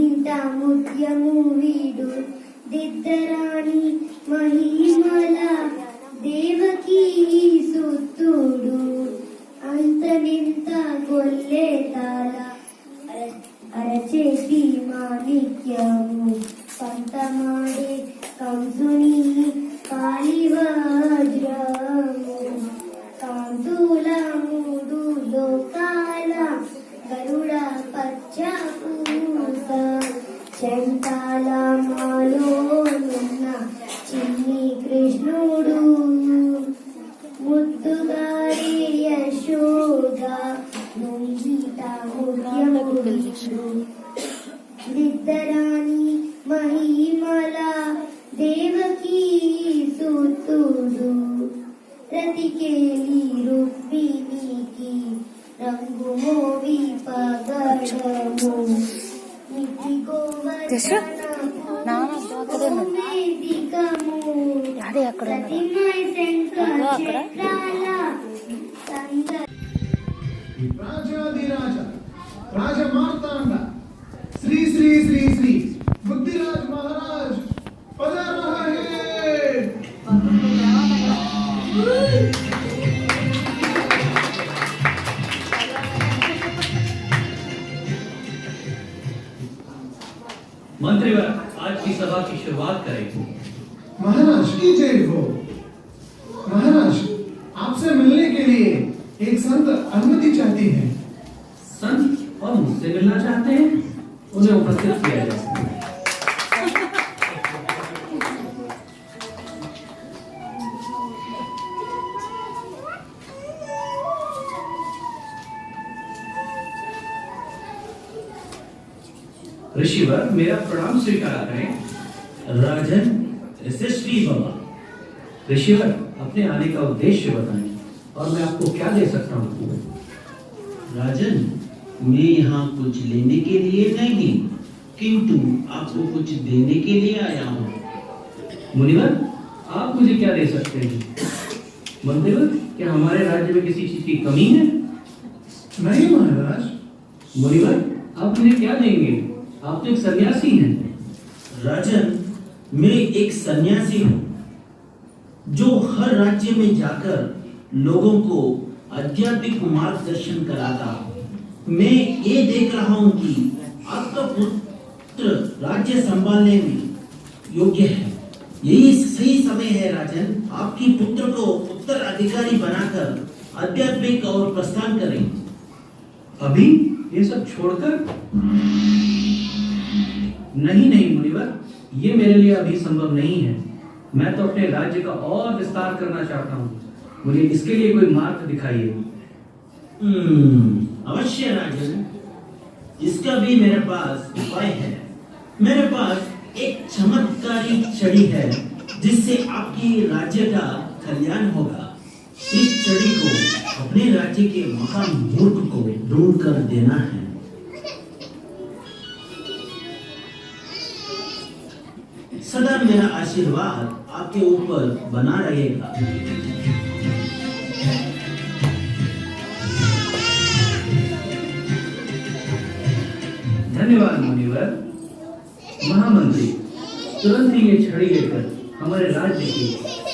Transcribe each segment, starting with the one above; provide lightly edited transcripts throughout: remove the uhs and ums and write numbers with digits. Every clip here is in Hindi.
ఇంట ముత్యము వీడు దిద్దరాణి మహిమల దేవకీ సుతుడు అంతనింత గొల్లే తాళ అరచేతి మాణిక్యము పంతమాడే కంసుని కాళివజ్రము కాంతుల మూడు లోకాల గరుడ పచ్చ పూస చెంతాల మాలోనున్న చిన్ని కృష్ణుడు ముద్దుగారి యశోద నుంగిట ముఖ్యముడు దిద్దరాణి మహిమల దేవకీ సుతుడు రతికేలి రుక్మిణికి రంగు మోవి పగడము నిధి గోవర్ధనము వేదికము ప్రతిమై శంకర చక్రాల రాజాదిరాజ రాజమార్తాండ శ్రీ శ్రీ శ్రీ శ్రీ బుద్ధిరాజ్ మహారాజ్ పధార రहा है। मंत्रीवर आज की सभा की शुरुआत करेंगे। महाराज की जय हो। महाराज आपसे मिलने के लिए एक संत अनुमति चाहती है। संत और मुझसे मिलना चाहते हैं, उन्हें उपस्थित किया जाए। ऋषिवर मेरा प्रणाम स्वीकार करें। राजन यशस्वी बाबा। ऋषिवर अपने आने का उद्देश्य बताएं और मैं आपको क्या दे सकता हूँ। राजन मैं यहाँ कुछ लेने के लिए नहीं किंतु आपको कुछ देने के लिए आया हूँ। मुनिवर आप मुझे क्या दे सकते हैं। मंत्रीवर क्या हमारे राज्य में किसी चीज की कमी है। नहीं महाराज। मुनिवर आप मुझे क्या देंगे, आप तो एक सन्यासी हैं। राजन मैं एक सन्यासी हूँ जो हर राज्य में जाकर लोगों को आध्यात्मिक मार्गदर्शन कराता हूँ। मैं ये देख रहा हूँ कि आपका पुत्र राज्य संभालने में योग्य है। यही सही समय है राजन, आपकी पुत्र को उत्तराधिकारी बनाकर आध्यात्मिक और प्रस्थान करें। अभी ये सब छोड़कर नहीं मुनिवर, ये मेरे लिए अभी संभव नहीं है। मैं तो अपने राज्य का और विस्तार करना चाहता हूँ, मुझे इसके लिए कोई मार्ग दिखाइए। अवश्य राजन, इसका भी मेरे पास उपाय है। मेरे पास एक चमत्कारी छड़ी है जिससे आपकी राज्य का कल्याण होगा। इस छड़ी को अपने राज्य के महामूर्ख को ढूंढ कर देना है। सदा मेरा आशीर्वाद आपके ऊपर बना रहेगा। धन्यवाद मुनिवर। महामंत्री तुरंत ही ये छड़ी लेकर हमारे राज्य के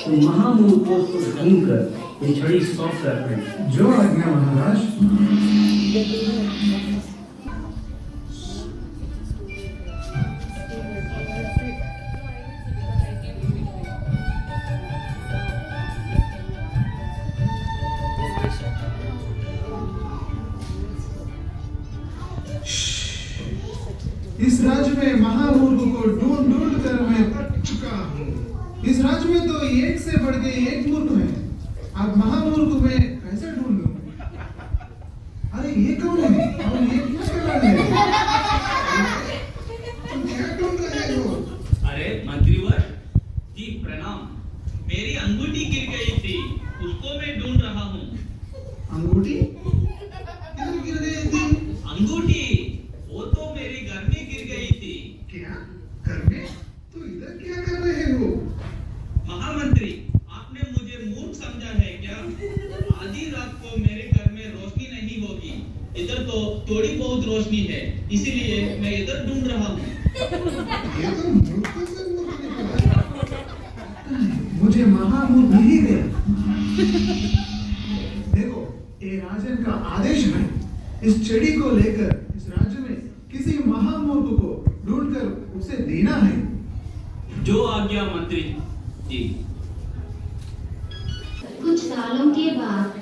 तो महामूर्खों को ढूंढ कर ये छड़ी सौंप कर रहे। जो आज्ञा महाराज। इस राज्य में महामूर्ख को ढूंढ ढूंढ कर मैं थक चुका हूँ। इस राज्य में तो एक से बढ़ के एक मूर्ख है। अब महामूर्ख में कैसे ढूंढूं? अरे ये कौन है और ये क्या कर रहा है? तुम क्या ढूंढ रहे हो? अरे मंत्रीवर जी प्रणाम। मेरी अंगूठी गिर गई थी, उसको मैं ढूंढ रहा हूँ। अंगूठी किधर गिर गई थी? अंगूठी वो तो मेरी घर में गिर गई थी। क्या घर में? तो इधर क्या कर रहे हो? महामंत्री आपने मुझे मूर्ख समझा है क्या? आधी रात को मेरे घर में रोशनी नहीं होगी। इधर तो थोड़ी बहुत रोशनी है, इसलिए मैं इधर ढूंढ रहा हूँ। ये तो मूर्ख से मूर्ख निकला। मुझे महामूर्ख नहीं गया। देखो, ये राजन का आदेश है, इस छड़ी को लेकर इस राज्य में किसी महामूर्ख को ढूंढकर उसे देना है। जो आज्ञा मंत्री जी। कुछ सालों के बाद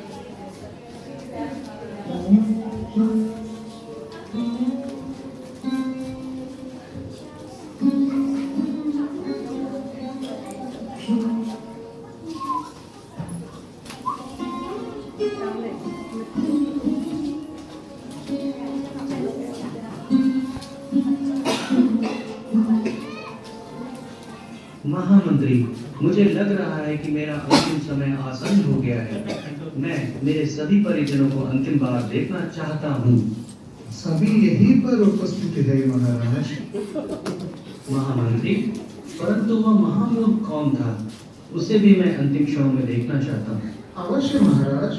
महामंत्री, मुझे लग रहा है कि मेरा अंतिम समय आसन हो गया है। मैं मेरे सभी परिजनों को अंतिम बार देखना चाहता हूँ। सभी यहीं पर उपस्थित है महाराज। महामंत्री, परंतु वह महामूर्ख कौन था? उसे भी मैं अंतिम क्षण में देखना चाहता हूँ। अवश्य महाराज,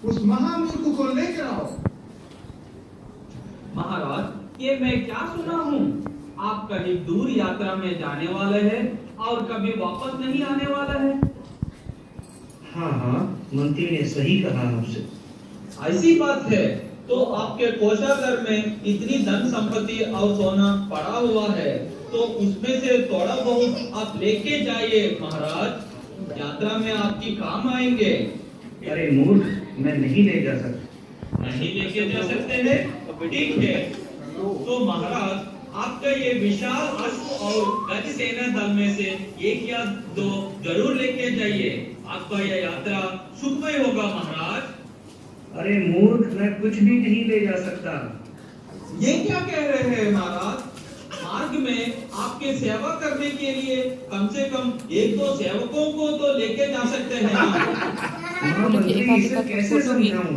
उस महामूर्ख को लेकर आओ। महाराज, ये मैं क्या सुना हूँ? आप कहीं दूर यात्रा में जाने वाले हैं और कभी वापस नहीं आने वाला है। हाँ हाँ, मंत्री ने सही कहा मुझसे। ऐसी बात है तो आपके कोषागार में इतनी धन संपत्ति और सोना पड़ा हुआ है, तो उसमें से थोड़ा बहुत आप लेके जाइए महाराज, यात्रा में आपकी काम आएंगे। अरे मूर्ख, मैं नहीं ले जा सकता। नहीं लेके जा सकते हैं? ठीक है, तो महाराज आपका ये विशाल अश्व और गज सेना दल में से एक या दो जरूर लेके जाइए। आपका यह यात्रा सुखमय होगा महाराज। अरे मूर्ख, मैं कुछ भी नहीं ले जा सकता। ये क्या कह रहे हैं महाराज? मार्ग में आपके सेवा करने के लिए कम से कम एक दो सेवकों को तो लेके जा सकते हैं ना? महामंत्री, इसे कैसे समझाऊं?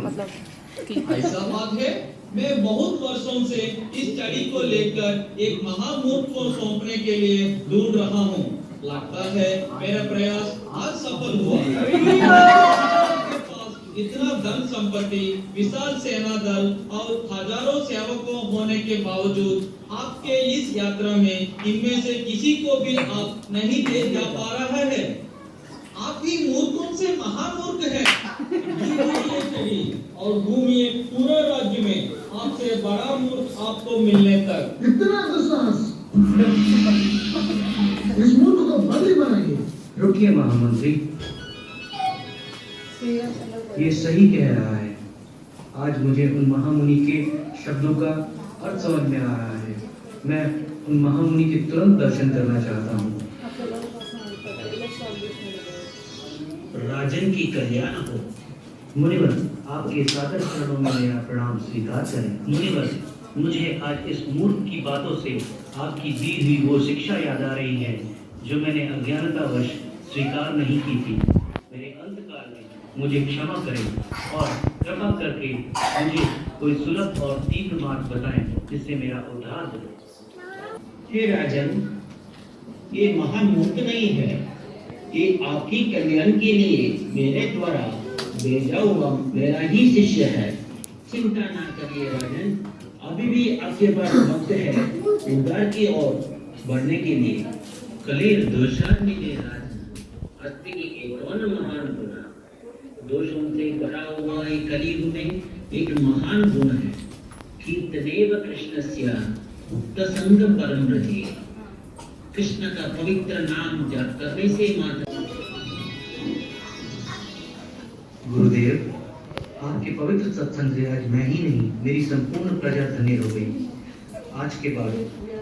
ऐसा बात है, मैं बहुत वर्षों से इस छड़ी को लेकर एक महामूर्ख को सौंपने के लिए ढूंढ रहा हूँ। लगता है मेरा प्रयास आज सफल हुआ। आपके पास इतना धन संपत्ति, विशाल सेना दल और हजारों सेवकों होने के बावजूद आपके इस यात्रा में इनमें से किसी को भी आप नहीं ले जा पा रहा है। आप ही मूर्खों से महामूर्ख है। और घूमिए पूरा राज्य में, आपसे बड़ा मूर्ख आपको मिलने तक। इतना दुस्साहस, इस मूर्ख को बंदी बनाइए। रुकिए महामंत्री, ये सही कह रहा है। आज मुझे उन महामुनि के शब्दों का अर्थ समझ में आ रहा है। मैं उन महामुनि के तुरंत दर्शन करना चाहता हूँ। राजन की कल्याण हो। मुनिवर, आपके सादर चरणों में मेरा प्रणाम स्वीकार करें। मुनिवर, मुझे आज इस मूर्ख की बातों से आपकी दी हुई वो शिक्षा याद आ रही है जो मैंने अज्ञानतावश स्वीकार नहीं की थी। मेरे अंतकाल में मुझे क्षमा करें और कृपा करके मुझे कोई सुलभ और तीव्र मार्ग बताएं जिससे मेरा उद्धार हो। हे राजन, ये महान मूर्ख नहीं है, ये आपकी कल्याण के लिए मेरे द्वारा भेजा हुआ मेरा ही शिष्य है। चिंता ना करिए राजन, अभी भी आपके पास वक्त है उद्धार की ओर बढ़ने के लिए। कलीर दोषान्वित राजन, अत्रि की कौन महान गुण? दोषों से भरा हुआ एक कलियुग में एक महान गुण है, कीर्तनेव कृष्णस्य मुक्त संग परम रजे। कृष्ण का पवित्र नाम जप करने से मात्र। गुरुदेव, आपके पवित्र सत्संग से आज मैं ही नहीं, मेरी संपूर्ण प्रजा धन्य हो गई। आज के बाद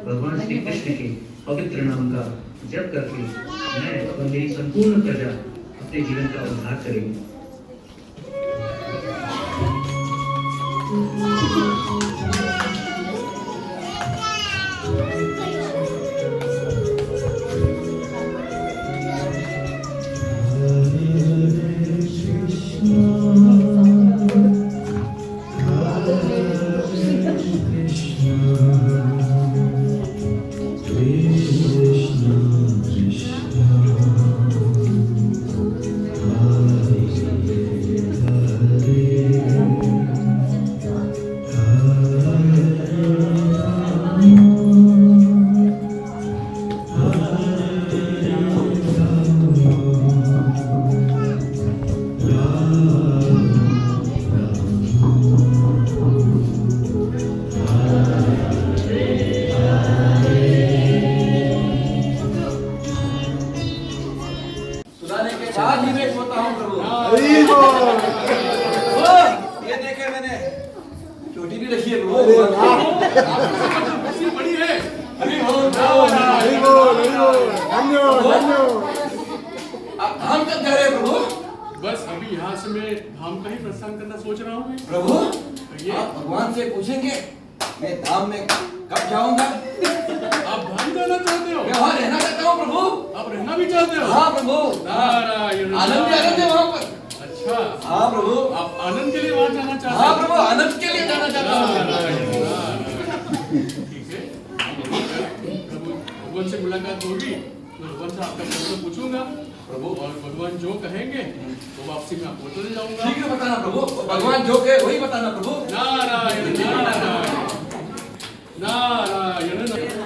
भगवान श्री कृष्ण के पवित्र नाम का जप करके मैं और मेरी संपूर्ण प्रजा अपने जीवन का उद्धार करेंगे। आप धाम कब जा रहे हैं प्रभु? बस अभी यहाँ से मैं धाम का ही प्रस्थान करना सोच रहा हूँ। प्रभु ये आप भगवान से पूछेंगे मैं धाम में कब जाऊंगा? आप धाम जाना चाहते हो? मैं वहाँ रहना चाहता हूँ प्रभु। आप रहना भी चाहते हो? हाँ प्रभु। नारायण आनंद आनंद है वहाँ पर। अच्छा हाँ प्रभु। आप आनंद के लिए वहाँ जाना चाहते हो? हाँ प्रभु आनंद के लिए जाना चाहता हूँ। ठीक है, प्रभु भगवान से मुलाकात होगी तो भगवान से आपका प्रश्न पूछूंगा प्रभु, और भगवान जो कहेंगे तो वापसी में आपको चले जाऊंगा। ठीक है बताना प्रभु, भगवान जो कहे वही बताना प्रभु। नारायण नारायण नारायण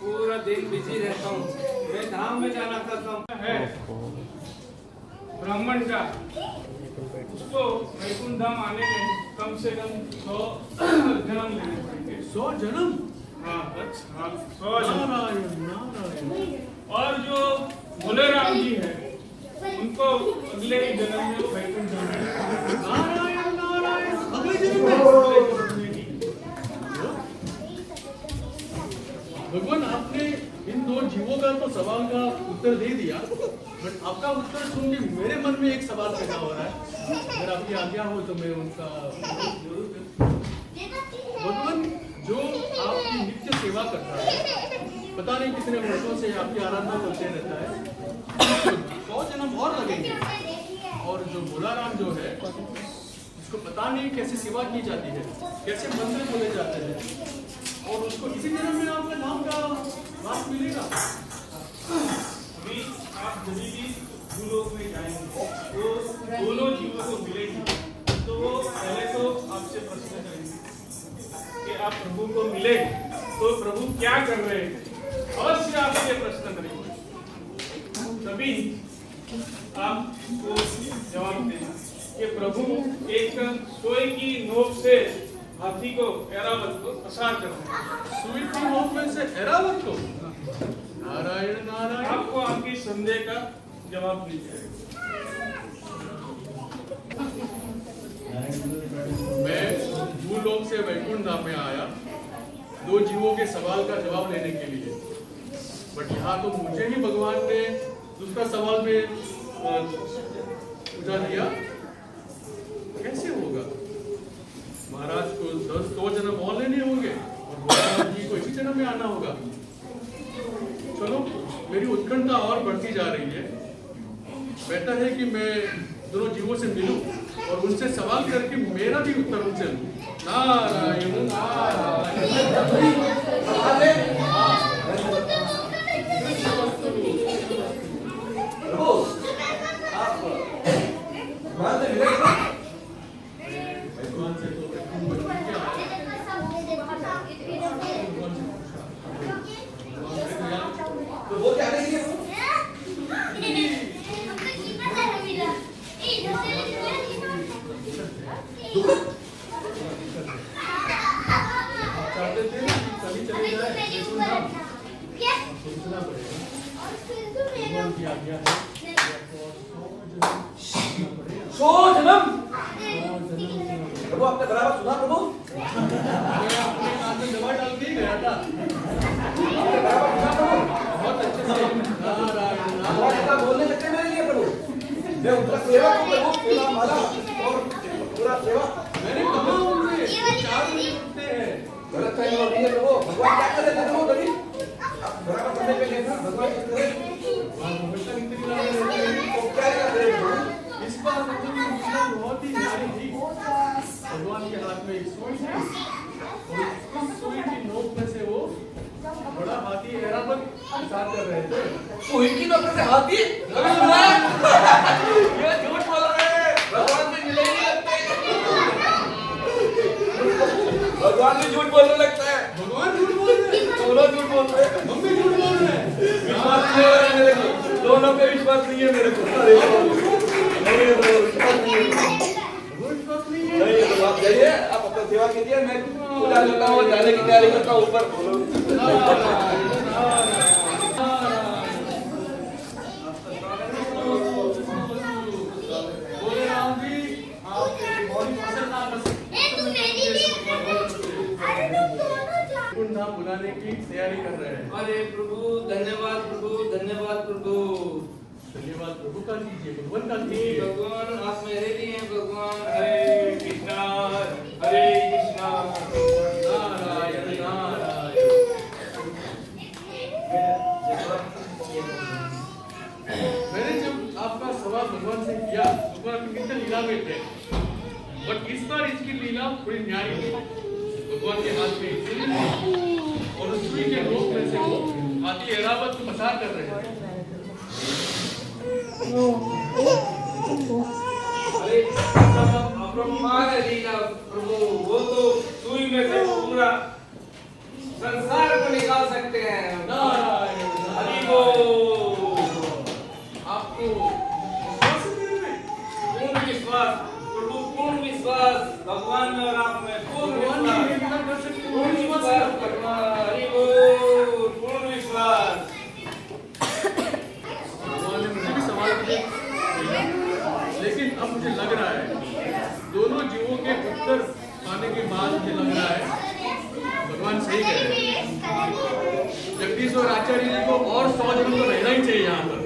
पूरा दिन बिजी रहता हूँ, मैं धाम में जाना चाहता हूँ। है ब्राह्मण का उसको वैकुंठ धाम आने में कम से कम 100 जन्म लेने पड़ेंगे। 100 जन्म? हाँ अच्छा 100 जन्म। नारायण नारायण। और जो भोले राम जी है उनको अगले ही जन्म में वैकुंठ धाम नारायण नारायण अगले जन्म में। भगवान आपने इन दो जीवों का तो सवाल का उत्तर दे दिया, बट आपका उत्तर सुन के मेरे मन में एक सवाल पैदा हो रहा है। अगर आपकी आज्ञा हो तो मैं उनका जरूर करूं। भगवान जो आपकी नित्य सेवा करता है, पता नहीं कितने वर्षों से आपकी आराधना करते रहता है, 100 जन्म और लगेंगे। और जो भोला राम जो है उसको पता नहीं कैसे सेवा की जाती है, कैसे मंत्र बोले जाते हैं, और उसको इसी जन्म में आपका नाम का वास मिलेगा। अभी आप जब भी भूलोक में जाएंगे तो दोनों जीवों को मिलेंगे, तो वो पहले तो आपसे प्रश्न करेंगे कि आप प्रभु को मिले तो प्रभु क्या कर रहे हैं, अवश्य आपसे प्रश्न करेंगे, तभी आपको जवाब देना कि प्रभु एक सोए की नोक से हाथी को ऐरावत को पसार कर रहे हैं। सुई की नोक में से ऐरावत को? नारायण नारायण। आपको आपकी संदेह का जवाब मिल जाएगा। मैं भूलोक से वैकुंठ धाम में आया 2 जीवों के सवाल का जवाब लेने के लिए, बट यहाँ तो मुझे ही भगवान ने दूसरा सवाल में पूछा दिया। कैसे होगा? महाराज को 100 जन्म और लेने होंगे और महाराज जी को इसी जन्म में आना होगा। चलो मेरी उत्कंठा और बढ़ती जा रही है। बेहतर है कि मैं दोनों जीवों से मिलूं और उनसे सवाल करके मेरा भी उत्तर उनसे लूं। नारायण नारायण। प्रभु आपने बराबर सुना प्रभु? दवा डाल के गया था। आपने बराबर सुना प्रभु? बहुत अच्छे से। नारायण नारायण बोलने लगते मेरे लिए प्रभु। मैं उनका सेवा हूँ प्रभु, सेवा माला और पूरा सेवा। मैंने कहा उनसे 4 बजे उठते हैं। गलत फहमी हो रही है प्रभु। भगवान क्या कर रहे थे प्रभु कभी? आप बराबर करने पे लेना भगवान क्या कर रहे थे? हमेशा इंतजार कर रहे हैं। तो क्या कर रहे हैं? इस बार मुझे बहुत ही न्यारी थी। भगवान के हाथ में एक सुई थी और उस सुई की नोक में से वो बड़ा हाथी ऐरावत प्रसार कर रहे थे। सुई की नोक से हाथी? ये झूठ बोल रहे हैं। भगवान से मिले नहीं लगते। भगवान भी झूठ बोलने लगता है। भगवान झूठ बोल रहे हैं, दोनों झूठ बोल रहे हैं। हम भी झूठ बोल रहे हैं। विश्वास नहीं हो रहा है मेरे को। दोनों पे विश्वास नहीं है मेरे को। नहीं विश्वास नहीं है। नहीं तो आप जाइए, आप अपना सेवा कीजिए, मैं पूजा करता हूँ, जाने की तैयारी करता हूँ ऊपर। बोले राम जी बुलाने की तैयारी कर रहे हैं। अरे प्रभु धन्यवाद प्रभु, धन्यवाद प्रभु। धन्यवाद प्रभु का कीजिए, भगवान का कीजिए। भगवान आप मेरे लिए हैं भगवान। हरे कृष्णा हरे कृष्णा। नारायण नारायण। मैंने जब आपका सवाल भगवान से किया, भगवान अपनी नित्य लीला में थे, बट इस बार इसकी लीला थोड़ी न्यारी थी। भगवान के हाथ में एक सुई थी और उस सुई के रोक में से वो हाथी ऐरावत को पसार कर रहे थे। अरे अपरंपार लीला प्रभु, वो तो सुई में से पूरा संसार को निकाल सकते हैं। नारायण हरि बोल। आपको पूर्ण विश्वास प्रभु, पूर्ण विश्वास भगवान में और आप में पूर्ण भगवान की विश्वास, लीला कर सकते हो, पूर्ण विश्वास विश्वास करो। भगवान। हरि बोल, पूर्ण विश्वास। भगवान ने मुझे भी सवाल किया, लेकिन अब मुझे लग रहा है दोनों जीवों के उत्तर पाने के बाद मुझे लग रहा है भगवान सही कह रहे हैं। जगदीश और आचार्य जी को और 100 जन्म तो रहना ही चाहिए यहाँ पर,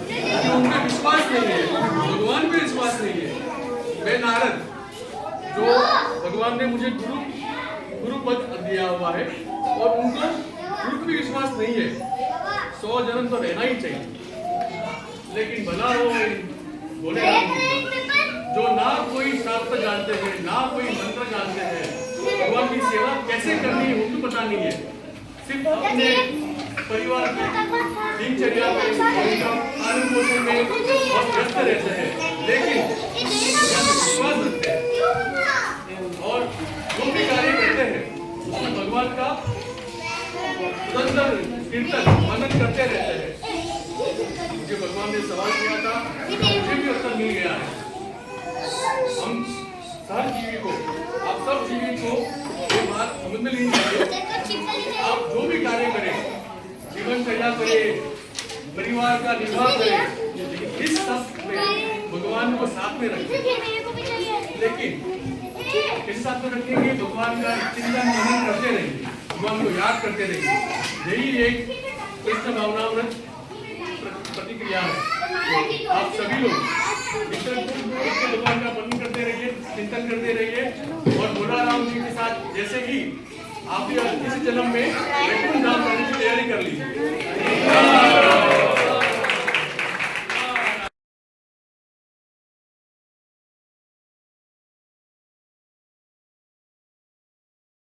क्योंकि उनमें विश्वास नहीं है, भगवान पे विश्वास नहीं है। मैं नारद, जो भगवान ने मुझे गुरु पद दिया हुआ है और उनको गुरु पे विश्वास नहीं है, 100 जन्म तो रहना ही चाहिए। लेकिन भला हो बोले जो ना कोई शास्त्र जानते हैं, ना कोई मंत्र जानते हैं, भगवान की सेवा कैसे करनी है उनको पता नहीं है, सिर्फ अपने परिवार की दिनचर्या में पालन पोषण में बहुत व्यस्त रहते हैं, लेकिन विश्वास रखते हैं और जो भी कार्य करते हैं उसमें भगवान का निरंतर कीर्तन मनन करते रहते हैं। मुझे भगवान ने सवाल किया था, मुझे भी उत्तर मिल गया है। हम हर जीवी को, आप सब जीवी को ये बात समझ में लेनी चाहिए। आप जो भी कार्य करें, जीवनचर्या करें, परिवार का निर्वाह करें, लेकिन इस सब में भगवान को साथ में रखें। लेकिन किस साथ में रखेंगे? भगवान का चिंतन मनन करते रहेंगे, भगवान को याद करते रहेंगे। यही एक कृष्ण भावनामृत प्रतिक्रिया है। तो आप सभी लोग भगवान का मनन करते रहिए, चिंतन करते रहिए और भोला राम जी के साथ जैसे ही आप भी इस जन्म में वैकुंठ धाम जाने की तैयारी कर लीजिए।